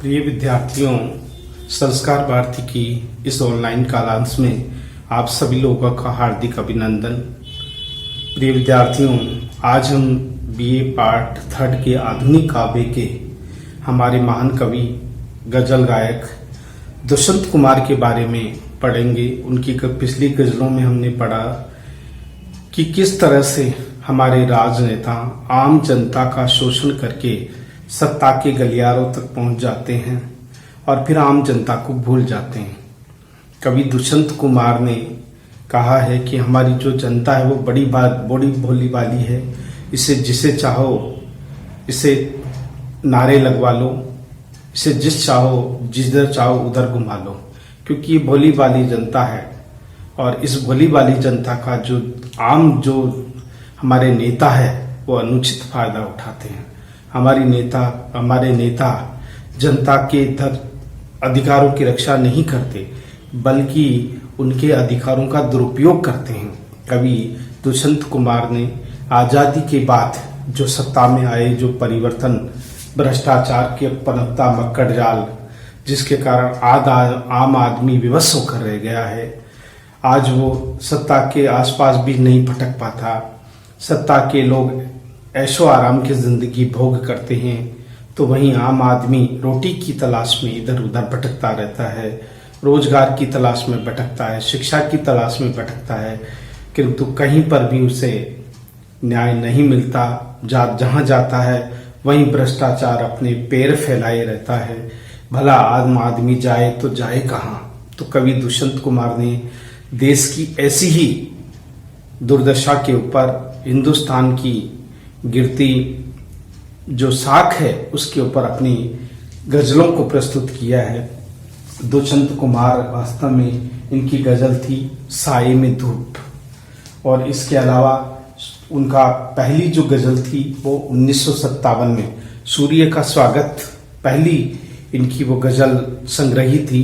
प्रिय विद्यार्थियों, संस्कार भारती की इस ऑनलाइन कालांश में आप सभी लोगों का हार्दिक अभिनंदन। प्रिय विद्यार्थियों, आज हम बीए पार्ट 3 के आधुनिक काव्य के हमारे महान कवि गजल गायक दुष्यंत कुमार के बारे में पढ़ेंगे। उनकी पिछली गजलों में हमने पढ़ा कि किस तरह से हमारे राजनेता आम जनता का शोषण करके सत्ता के गलियारों तक पहुंच जाते हैं और फिर आम जनता को भूल जाते हैं। कवि दुष्यंत कुमार ने कहा है कि हमारी जो जनता है वो बड़ी भोली भाली है, इसे जिसे चाहो इसे नारे लगवा लो, इसे जिधर चाहो उधर घुमा लो, क्योंकि ये भोली भाली जनता है। और इस भोली भाली जनता का जो हमारे नेता है वो अनुचित फायदा उठाते हैं। हमारे नेता जनता के अधिकारों की रक्षा नहीं करते, बल्कि उनके अधिकारों का दुरुपयोग करते हैं। कवि दुष्यंत कुमार ने आजादी के बाद जो सत्ता में आए जो परिवर्तन, भ्रष्टाचार के पनपता मक्कड़ जाल, जिसके कारण आम आदमी विवश होकर रह गया है। आज वो सत्ता के आसपास भी नहीं भटक पाता। सत्ता के लोग ऐशो आराम की जिंदगी भोग करते हैं, तो वहीं आम आदमी रोटी की तलाश में इधर उधर भटकता रहता है, रोजगार की तलाश में भटकता है, शिक्षा की तलाश में भटकता है, किंतु कहीं पर भी उसे न्याय नहीं मिलता। जहां जाता है वहीं भ्रष्टाचार अपने पैर फैलाए रहता है। भला आम आदमी जाए तो जाए कहाँ। तो कवि दुष्यंत कुमार ने देश की ऐसी ही दुर्दशा के ऊपर, हिंदुस्तान की गिरती जो साख है उसके ऊपर अपनी गजलों को प्रस्तुत किया है। दुष्यंत कुमार वास्तव में इनकी गजल थी साये में धूप, और इसके अलावा उनका पहली जो गजल थी वो 1957 में सूर्य का स्वागत पहली इनकी वो गजल संग्रही थी।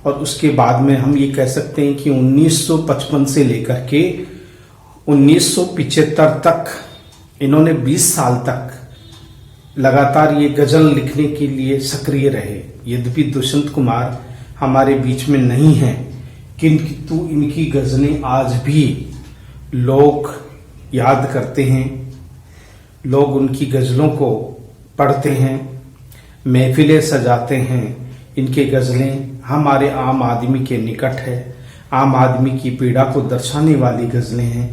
और उसके बाद में हम ये कह सकते हैं कि 1955 से लेकर के 1975 तक इन्होंने 20 साल तक लगातार ये गजल लिखने के लिए सक्रिय रहे। यद्यपि दुष्यंत कुमार हमारे बीच में नहीं है, किंतु इनकी गजलें आज भी लोग याद करते हैं, लोग उनकी गजलों को पढ़ते हैं, महफिलें सजाते हैं। इनके गजलें हमारे आम आदमी के निकट है, आम आदमी की पीड़ा को दर्शाने वाली गजलें हैं।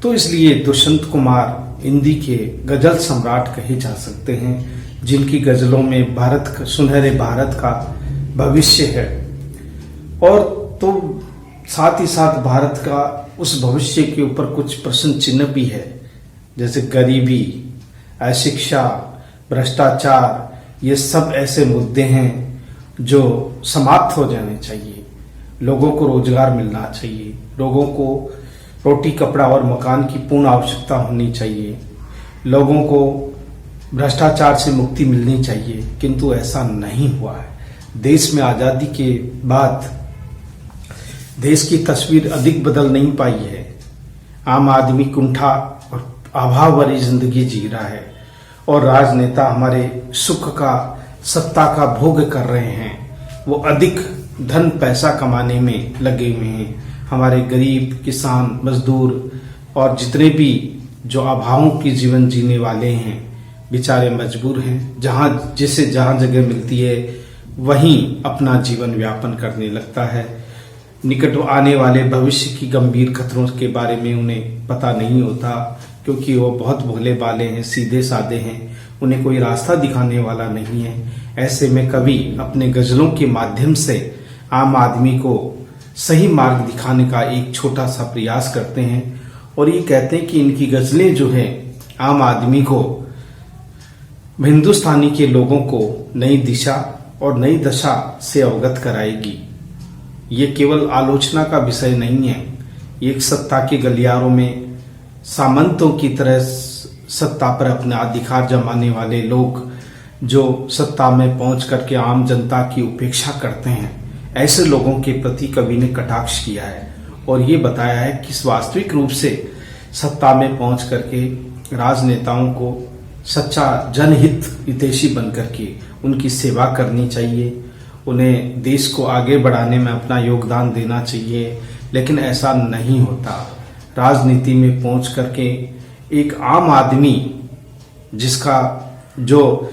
तो इसलिए दुष्यंत कुमार हिंदी के गजल सम्राट कहे जा सकते हैं, जिनकी गजलों में सुनहरे भारत का भविष्य है। और तो साथ ही साथ भारत का उस भविष्य के ऊपर कुछ प्रश्न चिन्ह भी है, जैसे गरीबी, अशिक्षा, भ्रष्टाचार, ये सब ऐसे मुद्दे हैं जो समाप्त हो जाने चाहिए। लोगों को रोजगार मिलना चाहिए, लोगों को रोटी कपड़ा और मकान की पूर्ण आवश्यकता होनी चाहिए, लोगों को भ्रष्टाचार से मुक्ति मिलनी चाहिए, किंतु ऐसा नहीं हुआ है। देश में आजादी के बाद देश की तस्वीर अधिक बदल नहीं पाई है। आम आदमी कुंठा और अभाव भरी जिंदगी जी रहा है, और राजनेता हमारे सुख का, सत्ता का भोग कर रहे हैं। वो अधिक धन पैसा कमाने में लगे हुए हैं। हमारे गरीब, किसान, मजदूर और जितने भी जो अभावों की जीवन जीने वाले हैं, बेचारे मजबूर हैं। जहाँ जगह मिलती है वहीं अपना जीवन व्यापन करने लगता है। निकट आने वाले भविष्य की गंभीर खतरों के बारे में उन्हें पता नहीं होता, क्योंकि वो बहुत भोले भाले हैं, सीधे साधे हैं, उन्हें कोई रास्ता दिखाने वाला नहीं है। ऐसे में कवि अपने गजलों के माध्यम से आम आदमी को सही मार्ग दिखाने का एक छोटा सा प्रयास करते हैं, और ये कहते हैं कि इनकी गजलें जो है आम आदमी को, हिंदुस्तानी के लोगों को नई दिशा और नई दशा से अवगत कराएगी। ये केवल आलोचना का विषय नहीं है। एक सत्ता के गलियारों में सामंतों की तरह सत्ता पर अपना अधिकार जमाने वाले लोग जो सत्ता में पहुंच करके आम जनता की उपेक्षा करते हैं, ऐसे लोगों के प्रति कवि ने कटाक्ष किया है और ये बताया है कि वास्तविक रूप से सत्ता में पहुंच करके राजनेताओं को सच्चा जनहित हितैषी बनकर के उनकी सेवा करनी चाहिए, उन्हें देश को आगे बढ़ाने में अपना योगदान देना चाहिए। लेकिन ऐसा नहीं होता। राजनीति में पहुंच करके एक आम आदमी जिसका जो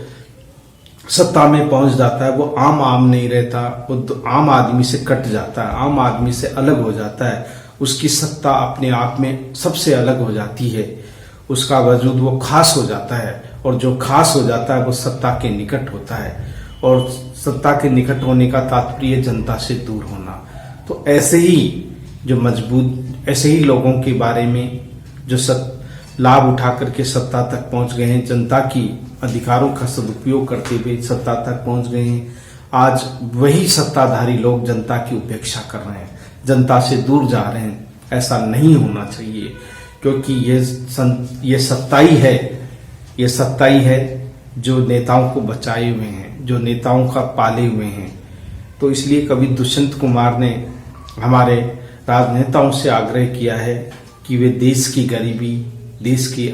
सत्ता में पहुंच जाता है वो आम नहीं रहता, वो आम आदमी से कट जाता है, आम आदमी से अलग हो जाता है। उसकी सत्ता अपने आप में सबसे अलग हो जाती है, उसका वजूद वो खास हो जाता है, और जो खास हो जाता है वो सत्ता के निकट होता है, और सत्ता के निकट होने का तात्पर्य जनता से दूर होना। तो ऐसे ही ऐसे ही लोगों के बारे में जो लाभ उठा करके सत्ता तक पहुंच गए हैं, जनता की अधिकारों का सदुपयोग करते हुए सत्ता तक पहुंच गए हैं, आज वही सत्ताधारी लोग जनता की उपेक्षा कर रहे हैं, जनता से दूर जा रहे हैं। ऐसा नहीं होना चाहिए, क्योंकि ये सत्ता ही है जो नेताओं को बचाए हुए हैं, जो नेताओं का पाले हुए हैं। तो इसलिए कवि दुष्यंत कुमार ने हमारे राजनेताओं से आग्रह किया है कि वे देश की गरीबी, देश की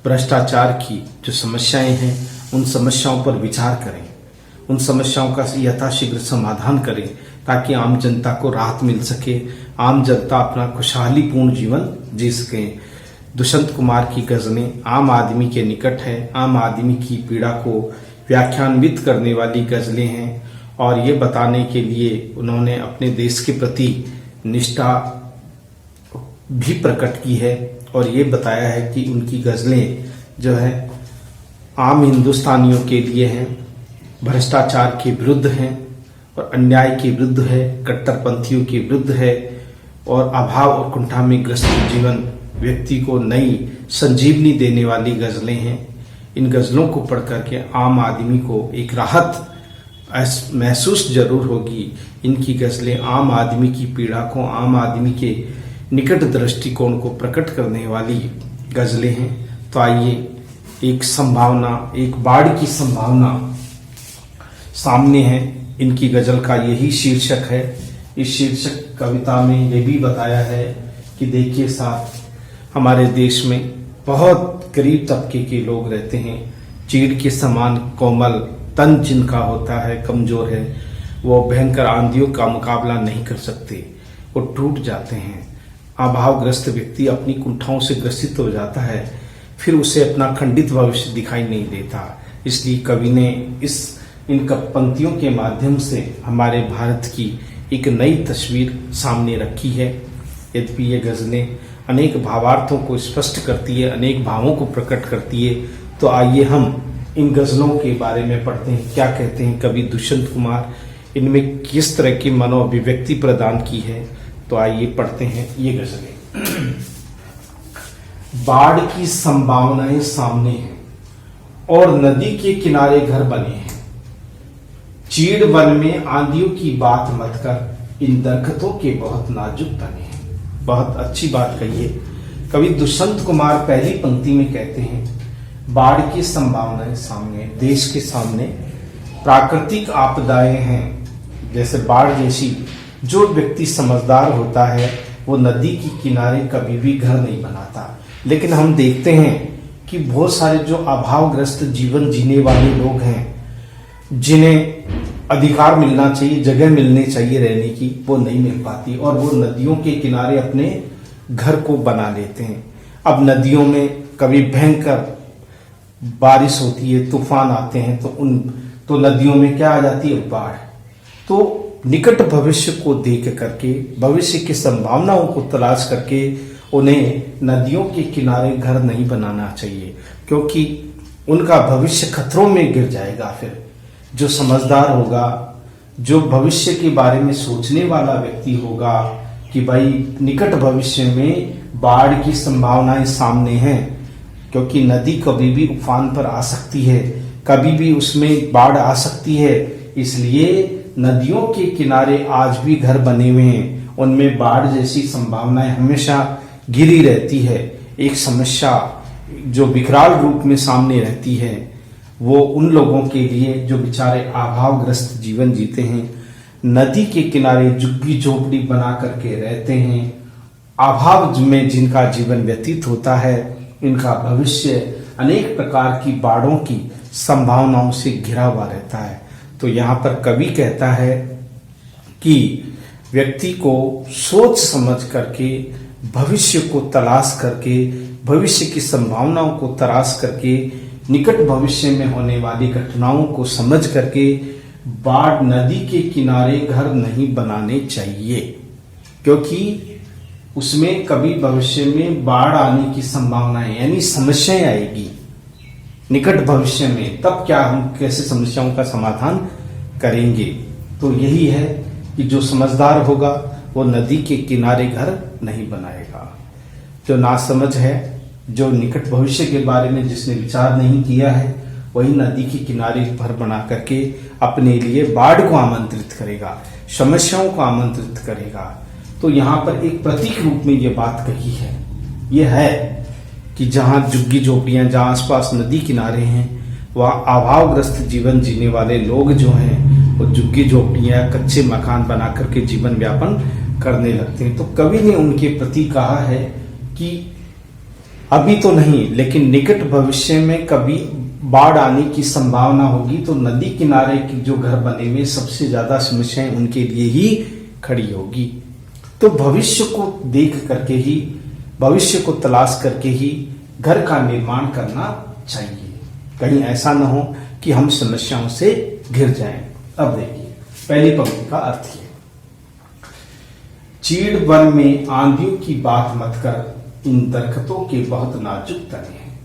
भ्रष्टाचार की जो समस्याएं हैं उन समस्याओं पर विचार करें, उन समस्याओं का यथाशीघ्र समाधान करें, ताकि आम जनता को राहत मिल सके, आम जनता अपना खुशहालीपूर्ण जीवन जी सके। दुष्यंत कुमार की गजलें आम आदमी के निकट है, आम आदमी की पीड़ा को व्याख्यान्वित करने वाली गजलें हैं, और ये बताने के लिए उन्होंने अपने देश के प्रति निष्ठा भी प्रकट की है, और ये बताया है कि उनकी गजलें जो है आम हिंदुस्तानियों के लिए हैं, भ्रष्टाचार के विरुद्ध हैं, और अन्याय के विरुद्ध है, कट्टरपंथियों के विरुद्ध है, और अभाव और कुंठा में ग्रस्त जीवन व्यक्ति को नई संजीवनी देने वाली गजलें हैं। इन गजलों को पढ़ करके आम आदमी को एक राहत महसूस जरूर होगी। इनकी गजलें आम आदमी की पीड़ा को, आम आदमी के निकट दृष्टिकोण को प्रकट करने वाली गजलें हैं। तो आइए, एक बाढ़ की संभावना सामने है, इनकी गजल का यही शीर्षक है। इस शीर्षक कविता में यह भी बताया है कि देखिए साथ, हमारे देश में बहुत गरीब तबके के लोग रहते हैं, चीड़ के समान कोमल तन जिनका होता है, कमजोर है, वो भयंकर आंधियों का मुकाबला नहीं कर सकते, वो टूट जाते हैं। अभावग्रस्त व्यक्ति अपनी कुंठाओं से ग्रसित हो जाता है, फिर उसे अपना खंडित भविष्य दिखाई नहीं देता। इसलिए कवि ने इन पंक्तियों के माध्यम से हमारे भारत की एक नई तस्वीर सामने रखी है। यद्यपि ये गजलें अनेक भावार्थों को स्पष्ट करती है, अनेक भावों को प्रकट करती है। तो आइए हम इन गजलों के बारे में पढ़ते हैं, क्या कहते हैं कवि दुष्यंत कुमार, इनमें किस तरह की मनोअभिव्यक्ति प्रदान की है। तो आइए पढ़ते हैं ये गजलें। बाढ़ की संभावनाएं सामने हैं और नदी के किनारे घर बने हैं, चीड़ वन में आंधियों की बात मत कर, इन दरख्तों के बहुत नाजुक तने हैं। बहुत अच्छी बात कही है कवि दुष्यंत कुमार। पहली पंक्ति में कहते हैं बाढ़ की संभावनाएं सामने, देश के सामने प्राकृतिक आपदाएं हैं, जैसे बाढ़ जैसी। जो व्यक्ति समझदार होता है वो नदी के किनारे कभी भी घर नहीं बनाता। लेकिन हम देखते हैं कि बहुत सारे जो अभावग्रस्त जीवन जीने वाले लोग हैं, जिन्हें अधिकार मिलना चाहिए, जगह मिलनी चाहिए रहने की, वो नहीं मिल पाती, और वो नदियों के किनारे अपने घर को बना लेते हैं। अब नदियों में कभी भयंकर बारिश होती है, तूफान आते हैं, तो नदियों में क्या आ जाती है, बाढ़। तो निकट भविष्य को देख करके, भविष्य की संभावनाओं को तलाश करके उन्हें नदियों के किनारे घर नहीं बनाना चाहिए, क्योंकि उनका भविष्य खतरों में गिर जाएगा। फिर जो समझदार होगा, जो भविष्य के बारे में सोचने वाला व्यक्ति होगा कि भाई निकट भविष्य में बाढ़ की संभावनाएं सामने हैं, क्योंकि नदी कभी भी उफान पर आ सकती है, कभी भी उसमें बाढ़ आ सकती है। इसलिए नदियों के किनारे आज भी घर बने हुए हैं, उनमें बाढ़ जैसी संभावनाएं हमेशा घिरी रहती है। एक समस्या जो विकराल रूप में सामने रहती है, वो उन लोगों के लिए जो बेचारे अभावग्रस्त जीवन जीते हैं, नदी के किनारे झुग्गी झोपड़ी बना करके रहते हैं, अभाव में जिनका जीवन व्यतीत होता है, इनका भविष्य अनेक प्रकार की बाढ़ों की संभावनाओं से घिरा हुआ रहता है। तो यहाँ पर कवि कहता है कि व्यक्ति को सोच समझ करके, भविष्य को तलाश करके, भविष्य की संभावनाओं को तलाश करके, निकट भविष्य में होने वाली घटनाओं को समझ करके बाढ़ नदी के किनारे घर नहीं बनाने चाहिए, क्योंकि उसमें कभी भविष्य में बाढ़ आने की संभावना है, यानी समस्याएं आएगी निकट भविष्य में। तब क्या हम कैसे समस्याओं का समाधान करेंगे? तो यही है कि जो समझदार होगा वो नदी के किनारे घर नहीं बनाएगा। जो नासमझ है, जो निकट भविष्य के बारे में जिसने विचार नहीं किया है, वही नदी के किनारे घर बना करके अपने लिए बाढ़ को आमंत्रित करेगा, समस्याओं को आमंत्रित करेगा। तो यहाँ पर एक प्रतीक रूप में ये बात कही है। ये है कि जहाँ झुग्गी झोपड़ियाँ, जहाँ आसपास नदी किनारे हैं, वहाँ अभावग्रस्त जीवन जीने वाले लोग जो हैं वो झुग्गी झोपड़ियाँ, कच्चे मकान बना करके जीवन व्यापन करने लगते हैं। तो कवि ने उनके प्रति कहा है कि अभी तो नहीं, लेकिन निकट भविष्य में कभी बाढ़ आने की संभावना होगी तो नदी किनारे की जो घर बने हुए सबसे ज्यादा समस्याएं उनके लिए ही खड़ी होगी। तो भविष्य को देख करके ही, भविष्य को तलाश करके ही घर का निर्माण करना चाहिए। कहीं ऐसा न हो कि हम समस्याओं से घिर जाएं। अब देखिए पहली पंक्ति का अर्थ है, चीड़ वन में आंधियों की बात मत कर, इन दरख्तों के बहुत नाजुक तने हैं।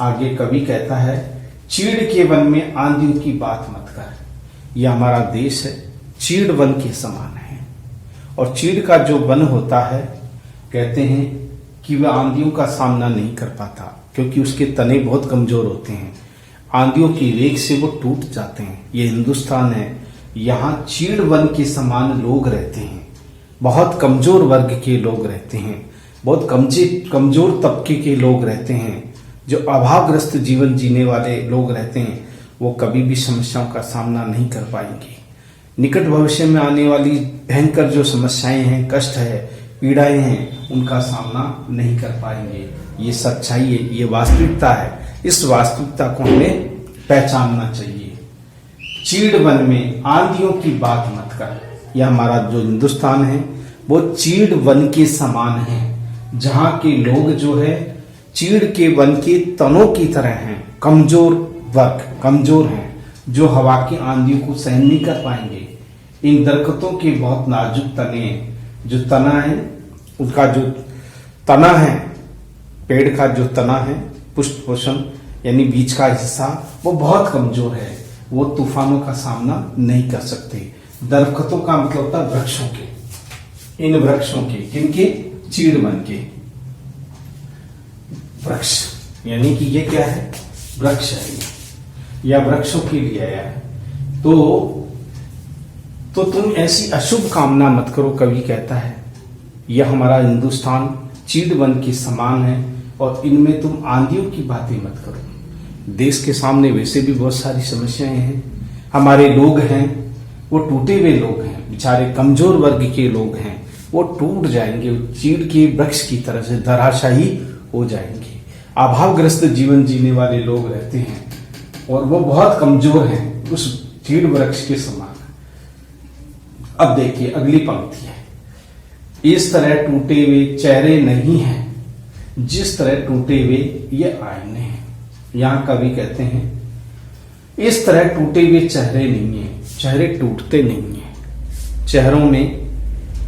आगे कवि कहता है, चीड़ के वन में आंधियों की बात मत कर। यह हमारा देश है, चीड़ वन के समान है। और चीड़ का जो वन होता है, कहते हैं कि वह आंधियों का सामना नहीं कर पाता, क्योंकि उसके तने बहुत कमजोर होते हैं। आंधियों की रेख से वो टूट जाते हैं। ये हिंदुस्तान है, यहाँ चीड़ वन के समान लोग रहते हैं। बहुत कमजोर वर्ग के लोग रहते हैं, बहुत कमजोर तबके के लोग रहते हैं। जो अभावग्रस्त जीवन जीने वाले लोग रहते हैं, वो कभी भी समस्याओं का सामना नहीं कर पाएंगे। निकट भविष्य में आने वाली भयंकर जो समस्याएं हैं, कष्ट है, पीड़ाएं हैं, उनका सामना नहीं कर पाएंगे। ये सच्चाई है, ये वास्तविकता है। इस वास्तविकता को हमें पहचानना चाहिए। चीड़ वन में आंधियों की बात मत कर। यह हमारा जो हिंदुस्तान है वो चीड़ वन के समान है, जहाँ के लोग जो है चीड़ के वन के तनों की तरह हैं, कमजोर वर्ग, कमजोर हैं, जो हवा की आंधियों को सहन नहीं कर पाएंगे। इन दरख्तों के बहुत नाजुक तने, जो तना है, उसका जो तना है, पेड़ का जो तना है, पुष्प पोषण यानी बीच का हिस्सा, वो बहुत कमजोर है। वो तूफानों का सामना नहीं कर सकते। दरख्तों का मतलब होता है वृक्षों के, इन वृक्षों के, किनके? चीड़ वन के वृक्ष, यानी कि ये क्या है? वृक्ष है, या वृक्षों के लिए आया है। तो तुम ऐसी अशुभ कामना मत करो, कवि कहता है। यह हमारा हिंदुस्तान चीड़ वन के समान है और इनमें तुम आंधियों की बातें मत करो। देश के सामने वैसे भी बहुत सारी समस्याएं हैं। हमारे लोग हैं वो टूटे हुए लोग हैं, बेचारे कमजोर वर्ग के लोग हैं, वो टूट जाएंगे, चीड़ के वृक्ष की तरह से धराशायी हो जाएंगे। अभावग्रस्त जीवन जीने वाले लोग रहते हैं और वो बहुत कमजोर हैं, उस चीड़ वृक्ष के समान। अब देखिए अगली पंक्ति है, इस तरह टूटे हुए चेहरे नहीं हैं जिस तरह टूटे हुए ये आईने हैं। यहां कवि कहते हैं इस तरह टूटे हुए चेहरे नहीं है, चेहरे टूटते नहीं है। चेहरों में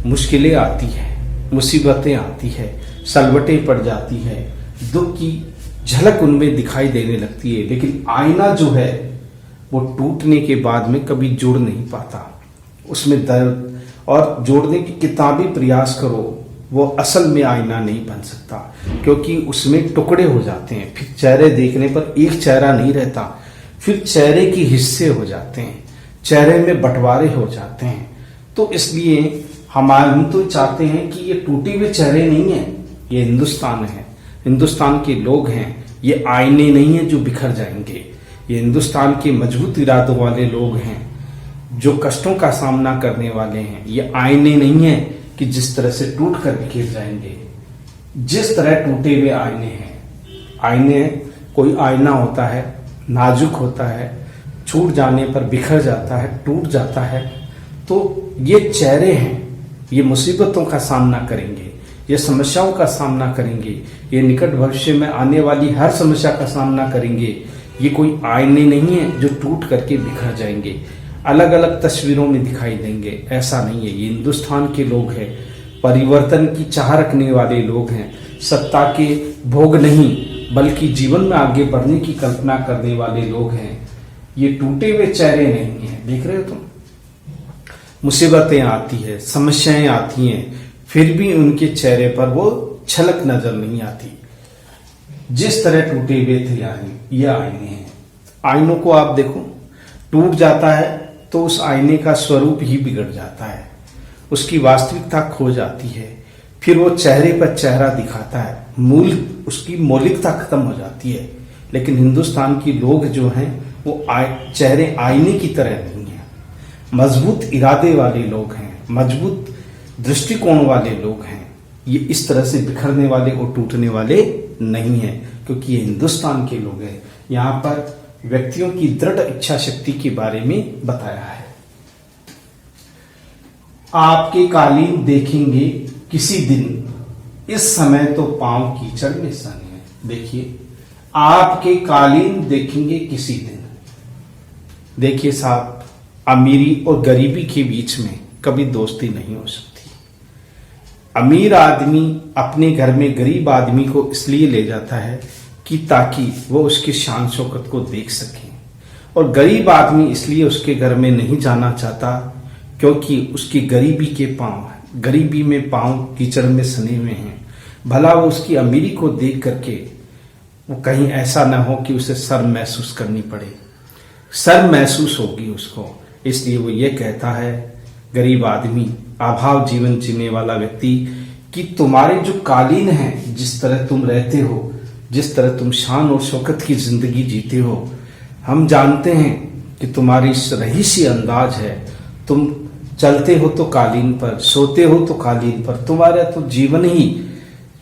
मुश्किलें आती है, मुसीबतें आती है, सलवटें पड़ जाती है, दुख की झलक उनमें दिखाई देने लगती है, लेकिन आईना जो है वो टूटने के बाद में कभी जुड़ नहीं पाता। उसमें दर्द और जोड़ने की कितना भी प्रयास करो, वो असल में आईना नहीं बन सकता, क्योंकि उसमें टुकड़े हो जाते हैं। फिर चेहरे देखने पर एक चेहरा नहीं रहता, फिर चेहरे के हिस्से हो जाते हैं, चेहरे में बंटवारे हो जाते हैं। तो इसलिए हम तो चाहते हैं कि ये टूटे हुए चेहरे नहीं है, ये हिंदुस्तान है, हिंदुस्तान के लोग हैं, ये आईने नहीं है जो बिखर जाएंगे। ये हिंदुस्तान के मजबूत इरादों वाले लोग हैं, जो कष्टों का सामना करने वाले हैं। ये आईने नहीं है कि जिस तरह से टूट कर बिखर जाएंगे। जिस तरह टूटे हुए आईने हैं, आईने कोई आईना होता है, नाजुक होता है, छूट जाने पर बिखर जाता है, टूट जाता है। तो ये चेहरे हैं, ये मुसीबतों का सामना करेंगे, ये समस्याओं का सामना करेंगे, ये निकट भविष्य में आने वाली हर समस्या का सामना करेंगे। ये कोई आईने नहीं है जो टूट करके बिखर जाएंगे, अलग अलग तस्वीरों में दिखाई देंगे, ऐसा नहीं है। ये हिंदुस्तान के लोग हैं, परिवर्तन की चाह रखने वाले लोग हैं, सत्ता के भोग नहीं बल्कि जीवन में आगे बढ़ने की कल्पना करने वाले लोग हैं। ये टूटे हुए चेहरे नहीं हैं। देख रहे हो तुम, मुसीबतें आती है, समस्याएं आती हैं, फिर भी उनके चेहरे पर वो झलक नजर नहीं आती। जिस तरह टूटे हुए थे ये आईने हैं। आईनों को आप देखो, टूट जाता है तो उस आईने का स्वरूप ही बिगड़ जाता है, उसकी वास्तविकता खो जाती है, फिर वो चेहरे पर चेहरा दिखाता है, उसकी मौलिकता खत्म हो जाती है। लेकिन हिंदुस्तान के लोग जो हैं वो चेहरे आईने की तरह नहीं है, मजबूत इरादे वाले लोग हैं, मजबूत दृष्टिकोण वाले लोग हैं। ये इस तरह से बिखरने वाले और टूटने वाले नहीं है, क्योंकि ये हिंदुस्तान के लोग हैं। यहाँ पर व्यक्तियों की दृढ़ इच्छा शक्ति के बारे में बताया है। आपके कालीन देखेंगे किसी दिन, इस समय तो पांव कीचड़ में सने हैं। देखिए, आपके कालीन देखेंगे किसी दिन। देखिए साहब, अमीरी और गरीबी के बीच में कभी दोस्ती नहीं हो सकती। अमीर आदमी अपने घर में गरीब आदमी को इसलिए ले जाता है कि ताकि वो उसकी शान शौकत को देख सके, और गरीब आदमी इसलिए उसके घर में नहीं जाना चाहता क्योंकि उसकी गरीबी में पांव कीचड़ में सने हुए हैं। भला वो उसकी अमीरी को देख करके वो कहीं ऐसा ना हो कि उसे शर्म महसूस करनी पड़े, शर्म महसूस होगी उसको। इसलिए वो ये कहता है, गरीब आदमी, अभाव जीवन जीने वाला व्यक्ति, कि तुम्हारे जो कालीन हैं, जिस तरह तुम रहते हो, जिस तरह तुम शान और शौकत की जिंदगी जीते हो, हम जानते हैं कि तुम्हारी रहीसी अंदाज है। तुम चलते हो तो कालीन पर, सोते हो तो कालीन पर, तुम्हारा तो जीवन ही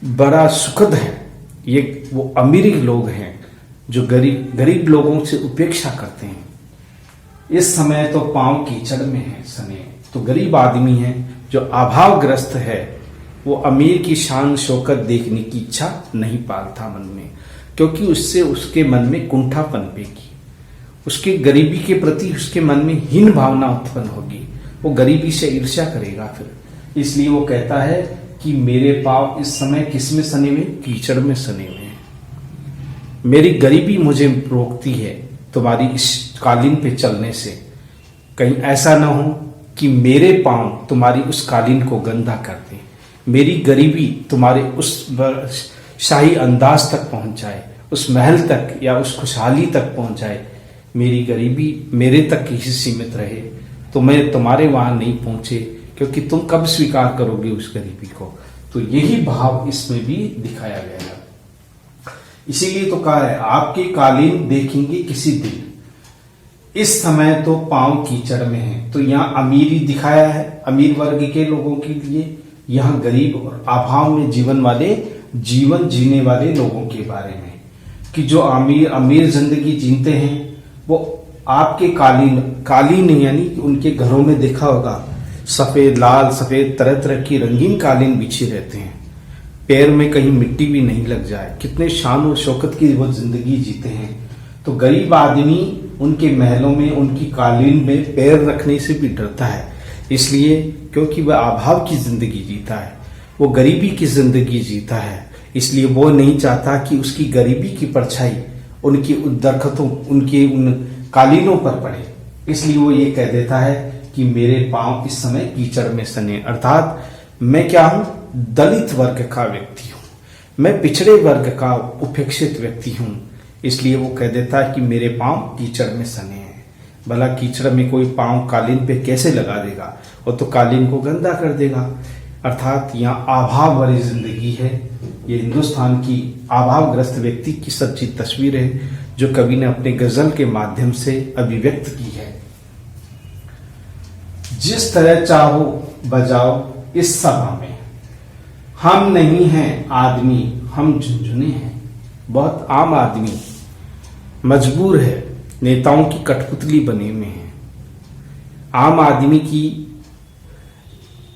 बड़ा सुखद है। ये वो अमीर लोग हैं जो गरीब लोगों से उपेक्षा करते हैं। इस समय तो पांव कीचड़ में है सने। तो गरीब आदमी है जो अभावग्रस्त है, वो अमीर की शान शौकत देखने की इच्छा नहीं पालता मन में, क्योंकि उससे उसके मन में कुंठा पनपेगी, उसकी गरीबी के प्रति उसके मन में हीन भावना उत्पन्न होगी, वो गरीबी से ईर्ष्या करेगा फिर। इसलिए वो कहता है कि मेरे पांव इस समय किस में सने हुए? कीचड़ में सने हुए हैं। मेरी गरीबी मुझे रोकती है तुम्हारी इस कालीन पे चलने से। कहीं ऐसा ना हो कि मेरे पांव तुम्हारी उस कालीन को गंदा कर दें, मेरी गरीबी तुम्हारे उस शाही अंदाज तक पहुंच जाए, उस महल तक या उस खुशहाली तक पहुंच जाए। मेरी गरीबी मेरे तक ही सीमित रहे, तो मैं तुम्हारे वहां नहीं पहुंचे, क्योंकि तुम कब स्वीकार करोगे उस गरीबी को। तो यही भाव इसमें भी दिखाया गया है। इसीलिए तो कहा है, आपके कालीन देखेंगे किसी दिन, इस समय तो पांव कीचड़ में है। तो यहाँ अमीरी दिखाया है अमीर वर्ग के लोगों के लिए, यहाँ गरीब और अभाव में जीवन जीने वाले लोगों के बारे में, कि जो अमीर जिंदगी जीते हैं वो आपके कालीन यानी उनके घरों में देखा होगा सफेद लाल सफेद तरह तरह की रंगीन कालीन बिछे रहते हैं, पैर में कहीं मिट्टी भी नहीं लग जाए, कितने शान और शौकत की वो जिंदगी जीते हैं। तो गरीब आदमी उनके महलों में उनकी कालीन में पैर रखने से भी डरता है, इसलिए क्योंकि वह अभाव की जिंदगी जीता है, वो गरीबी की जिंदगी जीता है। इसलिए वो नहीं चाहता कि उसकी गरीबी की परछाई उनकी दरख्तों उनके उन कालीनों पर पड़े। इसलिए वो ये कह देता है कि मेरे पांव इस समय कीचड़ में सने, अर्थात मैं क्या हूं? दलित वर्ग का व्यक्ति हूं, मैं पिछड़े वर्ग का उपेक्षित व्यक्ति हूं। इसलिए वो कह देता है कि मेरे पांव कीचड़ में सने हैं। भला कीचड़ में कोई पांव कालीन पे कैसे लगा देगा? वो तो कालीन को गंदा कर देगा। अर्थात यहाँ अभाव वाली जिंदगी है। ये हिंदुस्तान की अभावग्रस्त व्यक्ति की सच्ची तस्वीर है, जो कवि ने अपने गजल के माध्यम से अभिव्यक्त की है। जिस तरह चाहो बजाओ इस सभा में, हम नहीं हैं आदमी हम झुंझुने हैं। बहुत आम आदमी मजबूर है, नेताओं की कठपुतली बने हुए हैं। आम आदमी की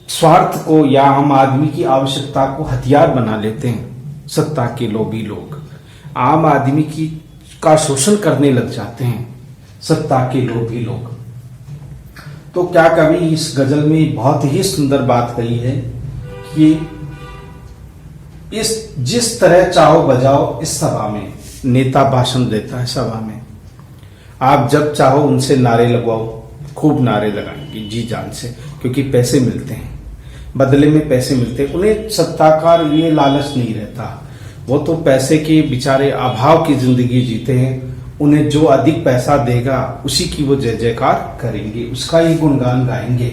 स्वार्थ को या आम आदमी की आवश्यकता को हथियार बना लेते हैं सत्ता के लोभी लोग। आम आदमी की का शोषण करने लग जाते हैं सत्ता के लोभी लोग। तो क्या कवि इस गजल में बहुत ही सुंदर बात कही है कि इस जिस तरह चाहो बजाओ इस सभा में। नेता भाषण देता है सभा में, आप जब चाहो उनसे नारे लगवाओ, खूब नारे लगाएंगे जी जान से, क्योंकि पैसे मिलते हैं, बदले में पैसे मिलते हैं। उन्हें सत्ता का ये लालच नहीं रहता, वो तो पैसे के बेचारे अभाव की जिंदगी जीते हैं। उन्हें जो अधिक पैसा देगा उसी की वो जय जयकार करेंगे, उसका ही गुणगान गाएंगे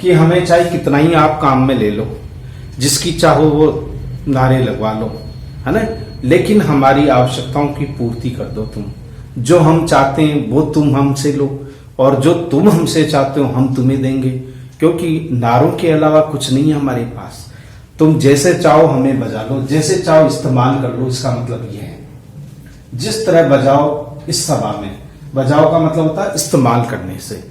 कि हमें चाहे कितना ही आप काम में ले लो, जिसकी चाहो वो नारे लगवा लो, है ना, लेकिन हमारी आवश्यकताओं की पूर्ति कर दो तुम। जो हम चाहते हैं वो तुम हमसे लो, और जो तुम हमसे चाहते हो हम तुम्हें देंगे, क्योंकि नारों के अलावा कुछ नहीं है हमारे पास। तुम जैसे चाहो हमें बजा लो, जैसे चाहो इस्तेमाल कर लो। इसका मतलब यह है जिस तरह बजाओ इस सभा में। बजाओ का मतलब होता है इस्तेमाल करने से।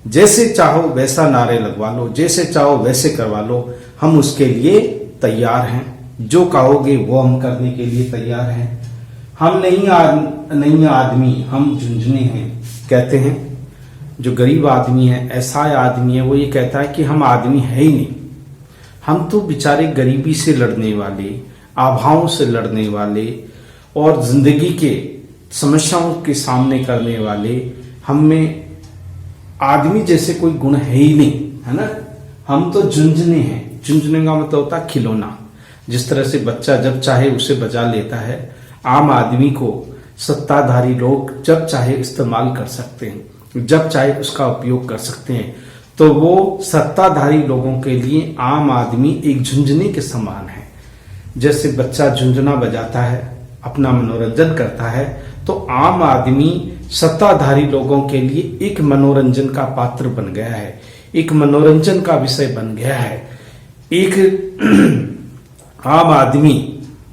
जैसे चाहो वैसा नारे लगवा लो, जैसे चाहो वैसे करवा लो, हम उसके लिए तैयार हैं। जो कहोगे वो हम करने के लिए तैयार हैं। हम नहीं आदमी, हम झुंझुने हैं। कहते हैं जो गरीब आदमी है, ऐसा आदमी है, वो ये कहता है कि हम आदमी है ही नहीं, हम तो बेचारे गरीबी से लड़ने वाले, अभावों से लड़ने वाले और जिंदगी के समस्याओं के सामने करने वाले, हम में आदमी जैसे कोई गुण है ही नहीं, है ना। हम तो झुंझुने हैं। झुंझुने का मतलब होता है खिलौना। जिस तरह से बच्चा जब चाहे उसे बजा लेता है, आम आदमी को सत्ताधारी लोग जब चाहे इस्तेमाल कर सकते हैं, जब चाहे उसका उपयोग कर सकते हैं। तो वो सत्ताधारी लोगों के लिए आम आदमी एक झुंझुने के समान है। जैसे बच्चा झुंझुना बजाता है, अपना मनोरंजन करता है, तो आम आदमी सत्ताधारी लोगों के लिए एक मनोरंजन का पात्र बन गया है, एक मनोरंजन का विषय बन गया है। एक आम आदमी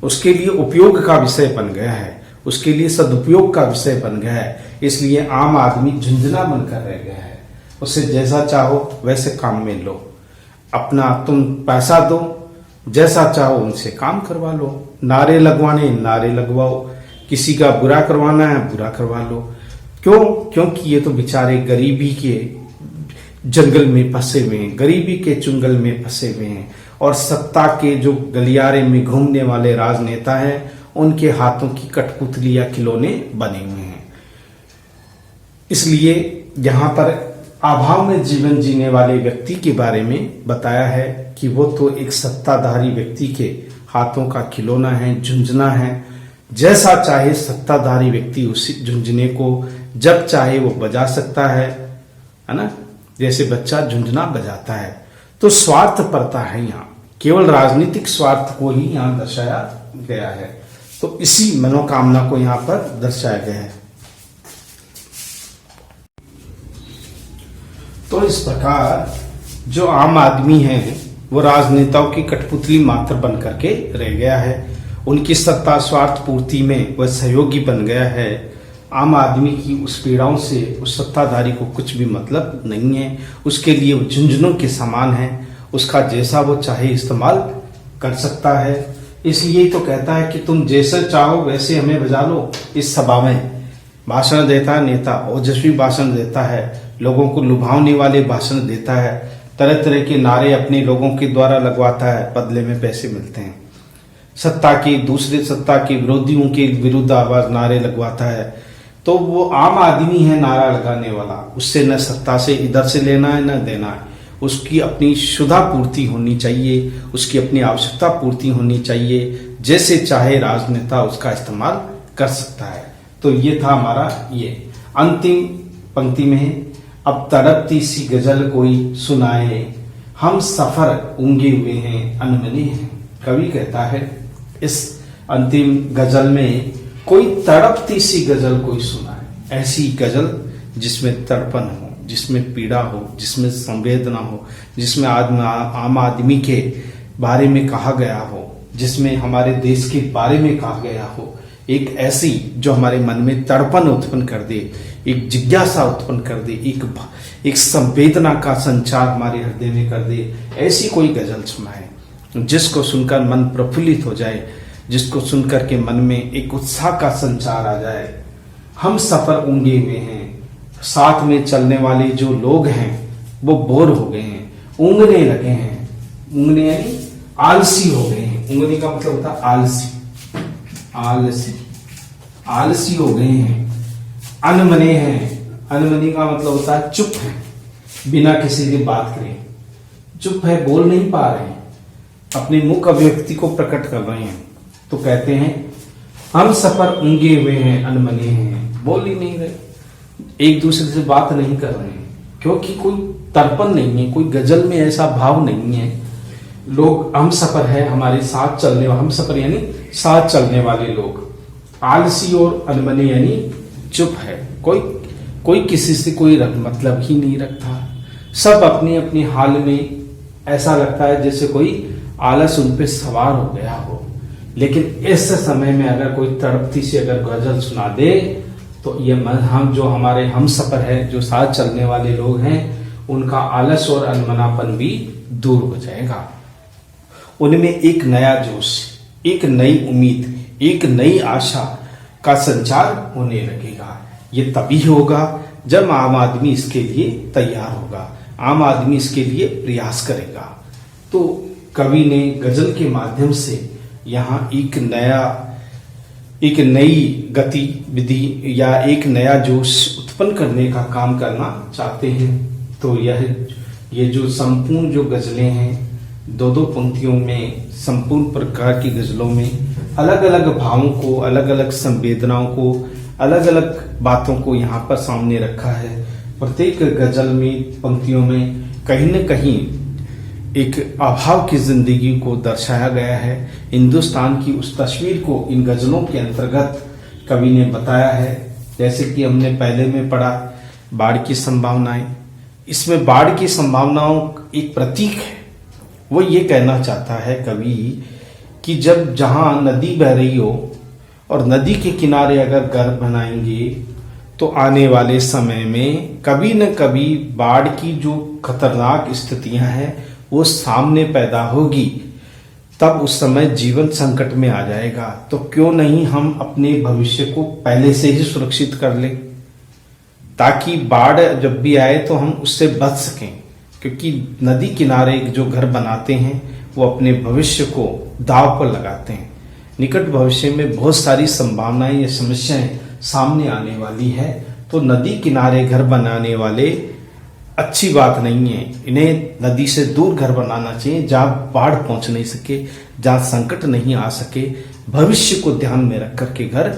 उसके लिए उपयोग का विषय बन गया है, उसके लिए सदुपयोग का विषय बन गया है। इसलिए आम आदमी झुंझुना बनकर रह गया है। उसे जैसा चाहो वैसे काम में लो, अपना तुम पैसा दो, जैसा चाहो उनसे काम करवा लो। नारे लगवाने नारे लगवाओ, किसी का बुरा करवाना है बुरा करवा लो। क्यों? क्योंकि ये तो बेचारे गरीबी के जंगल में फंसे हुए हैं, गरीबी के चुंगल में फंसे हुए हैं, और सत्ता के जो गलियारे में घूमने वाले राजनेता हैं, उनके हाथों की कठपुतली या खिलौने बने हुए हैं। इसलिए यहाँ पर अभाव में जीवन जीने वाले व्यक्ति के बारे में बताया है कि वो तो एक सत्ताधारी व्यक्ति के हाथों का खिलौना है, झुंझुना है। जैसा चाहे सत्ताधारी व्यक्ति उसी झुंझुने को जब चाहे वो बजा सकता है ना, जैसे बच्चा झुंझुना बजाता है। तो स्वार्थ परता है यहाँ, केवल राजनीतिक स्वार्थ को ही यहाँ दर्शाया गया है। तो इसी मनोकामना को यहाँ पर दर्शाया गया है। तो इस प्रकार जो आम आदमी है वो राजनेताओं की कठपुतली मात्र बन करके रह गया है। उनकी सत्ता स्वार्थ पूर्ति में वह सहयोगी बन गया है। आम आदमी की उस पीड़ाओं से उस सत्ताधारी को कुछ भी मतलब नहीं है। उसके लिए वो झुंझुनों के समान है, उसका जैसा वो चाहे इस्तेमाल कर सकता है। इसलिए तो कहता है कि तुम जैसे चाहो वैसे हमें बजा लो। इस सभा में भाषण देता है नेता, ओजस्वी भाषण देता है, लोगों को लुभावने वाले भाषण देता है, तरह तरह के नारे अपने लोगों के द्वारा लगवाता है, बदले में पैसे मिलते हैं। सत्ता के दूसरे सत्ता के विरोधियों के विरुद्ध आवाज नारे लगवाता है। तो वो आम आदमी है नारा लगाने वाला, उससे न सत्ता से इधर से लेना है न देना है। उसकी अपनी शुद्धा पूर्ति होनी चाहिए, उसकी अपनी आवश्यकता पूर्ति होनी चाहिए। जैसे चाहे राजनेता उसका इस्तेमाल कर सकता है। तो ये था हमारा ये अंतिम पंक्ति में है, अब तड़पती सी गजल कोई सुनाए, हम सफर ऊंगे हुए हैं अनमने हैं। कवि कहता है इस अंतिम गजल में कोई तड़पती सी गजल कोई सुनाए, ऐसी गजल जिसमें तड़पन हो, जिसमें पीड़ा हो, जिसमें संवेदना हो, जिसमें आम आदमी के बारे में कहा गया हो, जिसमें हमारे देश के बारे में कहा गया हो एक ऐसी जो हमारे मन में तड़पन उत्पन्न कर दे, एक जिज्ञासा उत्पन्न कर दे, एक संवेदना का संचार हमारे हृदय में कर दे, ऐसी कोई गजल सुनाए जिसको सुनकर मन प्रफुल्लित हो जाए, जिसको सुनकर के मन में एक उत्साह का संचार आ जाए। हम सफर ऊंघे हुए हैं, साथ में चलने वाले जो लोग हैं वो बोर हो गए हैं, ऊँघने लगे हैं। ऊँघने यानी आलसी हो गए हैं। ऊँघने का मतलब होता है आलसी, आलसी, आलसी हो गए हैं, अनमने हैं। अनमने का मतलब होता है चुप है, बिना किसी की बात करे, चुप है, बोल नहीं पा रहे हैं, अपने मुख अभिव्यक्ति को प्रकट कर रहे हैं। तो कहते हैं हम सफर ऊँघे हुए हैं, अनमने हैं, बोल ही नहीं रहे, एक दूसरे से बात नहीं कर रहे हैं, क्योंकि कोई तर्पण नहीं है, कोई गजल में ऐसा भाव नहीं है। लोग हम सफर है, हमारे साथ चलने, हम सफर यानी साथ चलने वाले लोग आलसी और अनमने यानी चुप है, कोई किसी से कोई मतलब ही नहीं रखता, सब अपने अपने हाल में। ऐसा लगता है जैसे कोई आलस उन पे सवार हो गया हो। लेकिन इस समय में अगर कोई तड़पती से अगर गजल सुना दे तो ये हम जो हमारे हम सफर है, जो साथ चलने वाले लोग हैं, उनका आलस और अनमनापन भी दूर हो जाएगा। उनमें एक नया जोश, एक नई उम्मीद, एक नई आशा का संचार होने लगेगा। ये तभी होगा जब आम आदमी इसके लिए तैयार होगा, आम आदमी इसके लिए प्रयास करेगा। तो कवि ने गजल के माध्यम से यहाँ एक नई गतिविधि या एक नया जोश उत्पन्न करने का काम करना चाहते हैं। तो ये जो संपूर्ण जो गजलें हैं, दो दो पंक्तियों में संपूर्ण प्रकार की गजलों में अलग अलग भावों को, अलग अलग संवेदनाओं को, अलग अलग बातों को यहाँ पर सामने रखा है। प्रत्येक गजल में पंक्तियों में कहीं न कहीं एक अभाव की जिंदगी को दर्शाया गया है। हिंदुस्तान की उस तस्वीर को इन गजलों के अंतर्गत कवि ने बताया है। जैसे कि हमने पहले में पढ़ा बाढ़ की संभावनाएं, इसमें बाढ़ की संभावनाओं एक प्रतीक है। वो ये कहना चाहता है कवि कि जब जहां नदी बह रही हो और नदी के किनारे अगर घर बनाएंगे तो आने वाले समय में कभी न कभी बाढ़ की जो खतरनाक स्थितियां हैं वो सामने पैदा होगी, तब उस समय जीवन संकट में आ जाएगा। तो क्यों नहीं हम अपने भविष्य को पहले से ही सुरक्षित कर लें, ताकि बाढ़ जब भी आए तो हम उससे बच सकें। क्योंकि नदी किनारे जो घर बनाते हैं वो अपने भविष्य को दांव पर लगाते हैं। निकट भविष्य में बहुत सारी संभावनाएं या समस्याएं सामने आने वाली है, तो नदी किनारे घर बनाने वाले अच्छी बात नहीं है। इन्हें नदी से दूर घर बनाना चाहिए, जहां बाढ़ पहुंच नहीं सके, जहां संकट नहीं आ सके। भविष्य को ध्यान में रख करके घर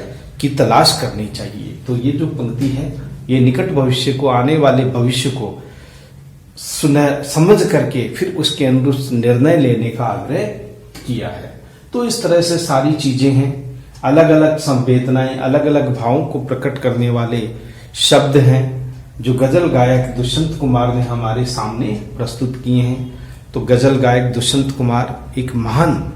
की तलाश करनी चाहिए। तो ये जो पंक्ति है ये निकट भविष्य को, आने वाले भविष्य को समझ करके फिर उसके अनुरूप निर्णय लेने का आग्रह किया है। तो इस तरह से सारी चीजें हैं, अलग अलग संवेदनाएं, अलग अलग भावों को प्रकट करने वाले शब्द हैं जो गजल गायक दुष्यंत कुमार ने हमारे सामने प्रस्तुत किए हैं। तो गजल गायक दुष्यंत कुमार एक महान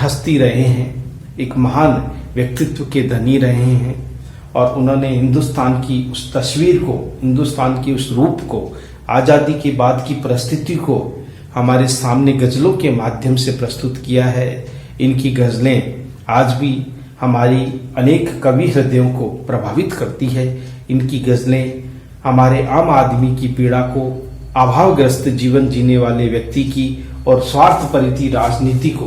हस्ती रहे हैं, एक महान व्यक्तित्व के धनी रहे हैं, और उन्होंने हिंदुस्तान की उस तस्वीर को, हिंदुस्तान की उस रूप को, आजादी के बाद की परिस्थिति को हमारे सामने गजलों के माध्यम से प्रस्तुत किया है। इनकी गजलें आज भी हमारी अनेक कवि हृदयों को प्रभावित करती है। इनकी गजलें हमारे आम आदमी की पीड़ा को, अभावग्रस्त जीवन जीने वाले व्यक्ति की और स्वार्थपरिधि राजनीति को,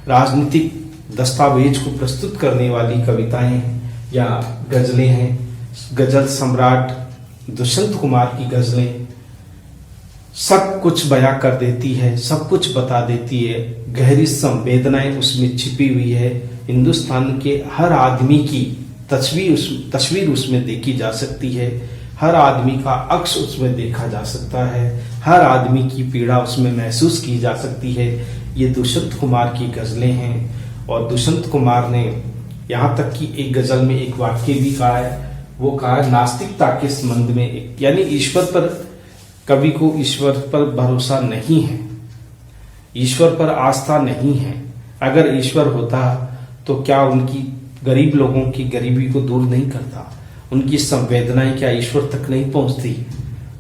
राजनीतिक दस्तावेज को प्रस्तुत करने वाली कविताएं या गजलें हैं। गजल सम्राट दुष्यंत कुमार की गजलें सब कुछ बयां कर देती है, सब कुछ बता देती है, गहरी संवेदनाएं उसमें छिपी हुई है। हिंदुस्तान के हर आदमी की तस्वीर उसमें देखी जा सकती है, हर आदमी का अक्स उसमें देखा जा सकता है, हर आदमी की पीड़ा उसमें महसूस की जा सकती है। ये दुष्यंत कुमार की गजलें हैं। और दुष्यंत कुमार ने यहाँ तक कि एक गजल में एक वाक्य भी कहा है, वो कहा है नास्तिकता के संबंध में, यानी ईश्वर पर, कवि को ईश्वर पर भरोसा नहीं है, ईश्वर पर आस्था नहीं है। अगर ईश्वर होता तो क्या उनकी गरीब लोगों की गरीबी को दूर नहीं करता, उनकी संवेदनाएं क्या ईश्वर तक नहीं पहुंचती,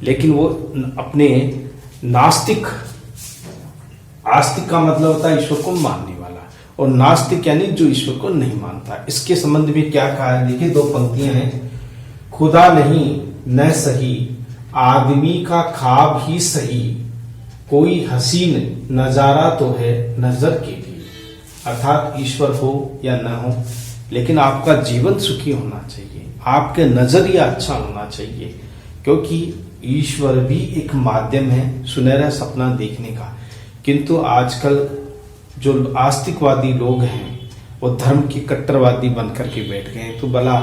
लेकिन वो अपने नास्तिक, आस्तिक का मतलब होता है ईश्वर को मानने वाला, और नास्तिक यानी जो ईश्वर को नहीं मानता। इसके संबंध में क्या कहा है, देखिए 2 पंक्तियां हैं। खुदा नहीं न सही, आदमी का ख्वाब ही सही, कोई हसीन नजारा तो है नजर के लिए। अर्थात ईश्वर हो या न हो, लेकिन आपका जीवन सुखी होना चाहिए, आपके नजरिया अच्छा होना चाहिए, क्योंकि ईश्वर भी एक माध्यम है सुनहरा सपना देखने का। किंतु आजकल जो आस्तिकवादी लोग हैं वो धर्म के कट्टरवादी बनकर के बैठ गए हैं, तो भला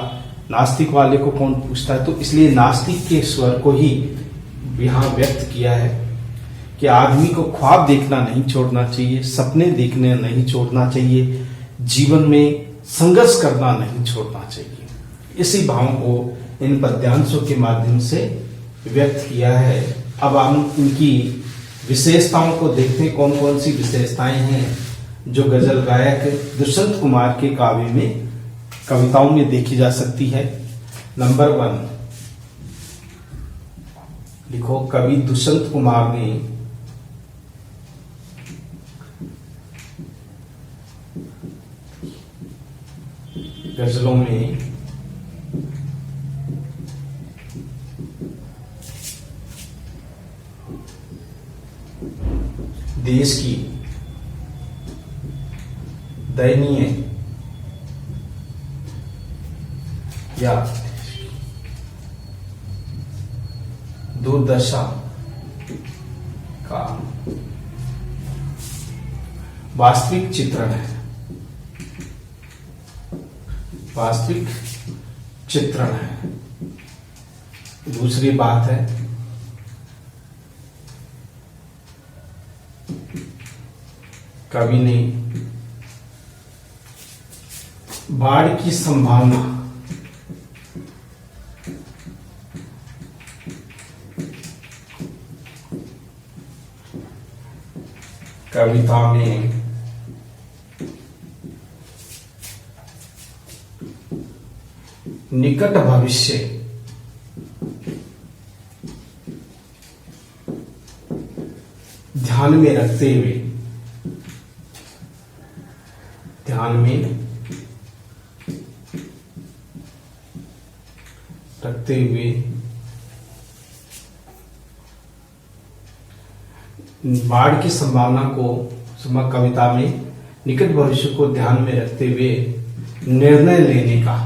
नास्तिक वाले को कौन पूछता है। तो इसलिए नास्तिक के स्वर को ही यहाँ व्यक्त किया है कि आदमी को ख्वाब देखना नहीं छोड़ना चाहिए, सपने देखने नहीं छोड़ना चाहिए, जीवन में संघर्ष करना नहीं छोड़ना चाहिए। इसी भाव को इन पद्यांशों के माध्यम से व्यक्त किया है। अब हम इनकी विशेषताओं को देखते हैं, कौन कौन सी विशेषताएं हैं जो गजल गायक दुष्यंत कुमार के काव्य में, कविताओं में देखी जा सकती है। नंबर 1 लिखो, कवि दुष्यंत कुमार ने गजलों में देश की दयनीय या दुर्दशा का वास्तविक चित्रण है, वास्तविक चित्रण है। दूसरी बात है कवि ने बाढ़ की संभावना कविता में निकट भविष्य ध्यान में रखते हुए बाढ़ की संभावना को कविता में निकट भविष्य को ध्यान में रखते हुए निर्णय लेने का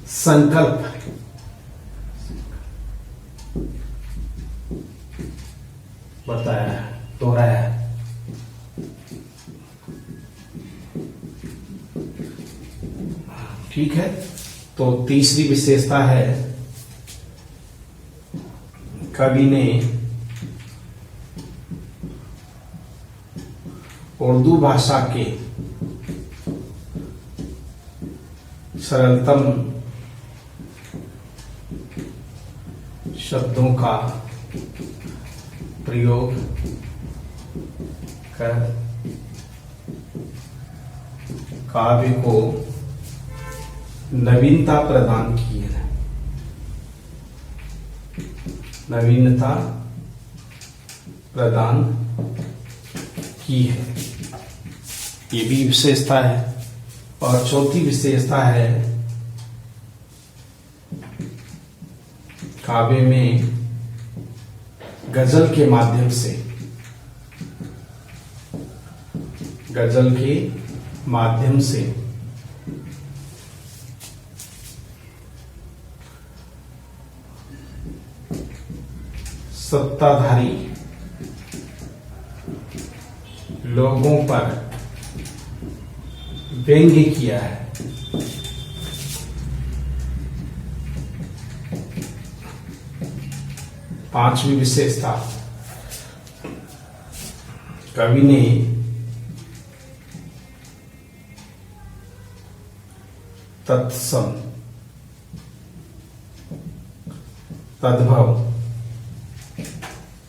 संकल्प बताया है, दोहराया है। ठीक है, तो तीसरी विशेषता है कवि ने उर्दू भाषा के सरलतम शब्दों का प्रयोग कर काव्य को नवीनता प्रदान की है, नवीनता प्रदान की है, ये भी विशेषता है। और चौथी विशेषता है काव्य में गजल के माध्यम से, गजल के माध्यम से सत्ताधारी लोगों पर व्यंग्य किया है। पांचवी विशेषता, कवि ने तत्सम, तद्भव,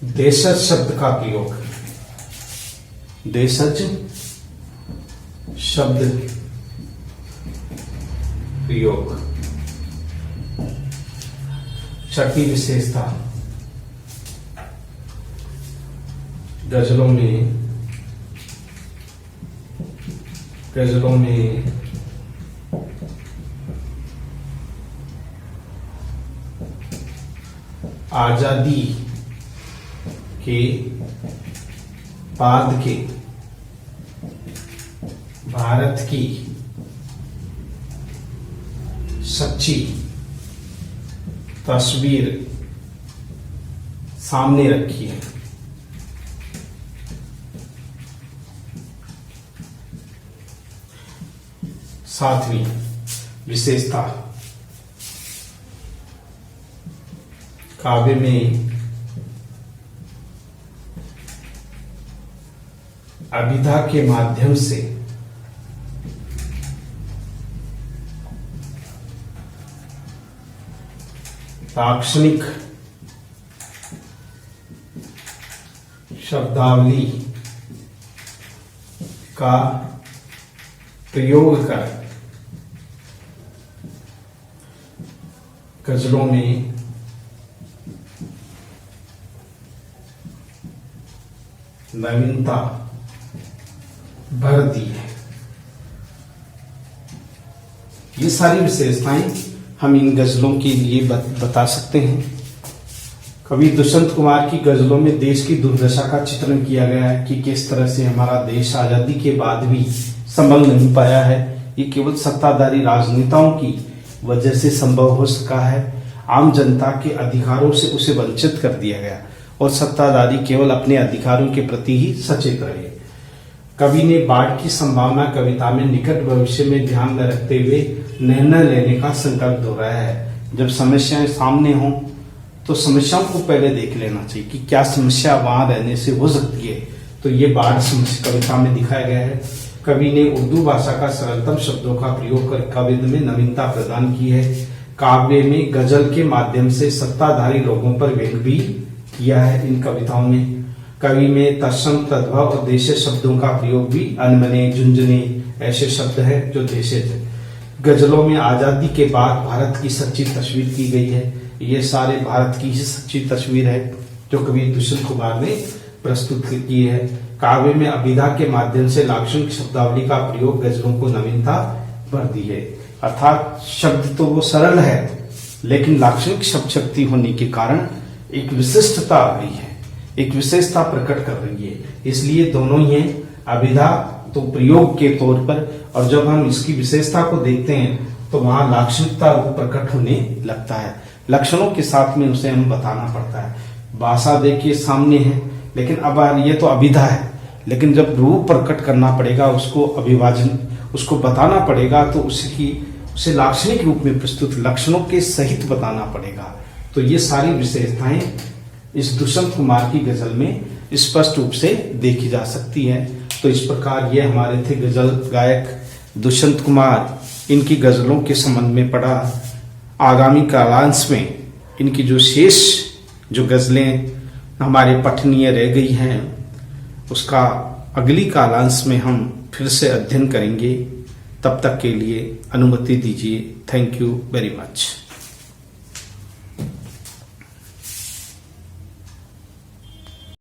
देशज शब्द का प्रयोग देशज शब्द प्रयोग। छठी विशेषता, गजलों में आजादी के बाद के भारत की सच्ची तस्वीर सामने रखी है। सातवीं विशेषता, काव्य में अभिधा के माध्यम से दार्शनिक शब्दावली का प्रयोग कर गजलों में नवीनता भर दी है। ये सारी विशेषताएं हम इन गजलों के लिए बता सकते हैं। कवि दुष्यंत कुमार की गजलों में देश की दुर्दशा का चित्रण किया गया है कि किस तरह से हमारा देश आजादी के बाद भी संभल नहीं पाया है। ये केवल सत्ताधारी राजनेताओं की वजह से संभव हो सका है। आम जनता के अधिकारों से उसे वंचित कर दिया गया और सत्ताधारी केवल अपने अधिकारों के प्रति ही सचेत रहे। कवि ने बाढ़ की संभावना कविता में निकट भविष्य में ध्यान में रखते हुए निर्णय लेने का संकल्प दोहराया है। जब समस्याएं सामने हों तो समस्याओं को पहले देख लेना चाहिए कि क्या समस्या वहां रहने से हो सकती है। तो ये बाढ़ समस्या कविता में दिखाया गया है। कवि ने उर्दू भाषा का सरलतम शब्दों का प्रयोग कर काव्य में नवीनता प्रदान की है। काव्य में गजल के माध्यम से सत्ताधारी लोगों पर व्यंग भी किया है। इन कविताओं में कवि में तत्सम तद्भव और देशज शब्दों का प्रयोग भी अनमने झुंझुने ऐसे शब्द हैं जो देशज है। गजलों में आजादी के बाद भारत की सच्ची तस्वीर की गई है। ये सारे भारत की ही सच्ची तस्वीर है जो कवि दुष्यंत कुमार ने प्रस्तुत की है। काव्य में अभिधा के माध्यम से लाक्षणिक शब्दावली का प्रयोग गजलों को नवीनता भर दी है। अर्थात शब्द तो वो सरल है लेकिन लाक्षणिक शब्द शक्ति होने के कारण एक विशिष्टता आ गई है, एक विशेषता प्रकट कर रही है। इसलिए दोनों ही हैं, अभिधा तो प्रयोग के तौर पर, और जब हम इसकी विशेषता को देखते हैं तो वहां लाक्षणिकता रूप प्रकट होने लगता है। लक्षणों के साथ में उसे हमें बताना पड़ता है। भाषा देखिए सामने है लेकिन अब ये तो अभिधा है, लेकिन जब रूप प्रकट करना पड़ेगा, उसको अभिवाजन उसको बताना पड़ेगा तो उसे लाक्षणिक रूप में प्रस्तुत लक्षणों के सहित बताना पड़ेगा। तो ये सारी विशेषताएं इस दुष्यंत कुमार की गजल में स्पष्ट रूप से देखी जा सकती है। तो इस प्रकार ये हमारे थे गजल गायक दुष्यंत कुमार। इनकी गजलों के संबंध में पढ़ा। आगामी कालांश में इनकी जो शेष जो गजलें हमारे पठनीय रह गई हैं उसका अगली कालांश में हम फिर से अध्ययन करेंगे। तब तक के लिए अनुमति दीजिए। Thank you very much.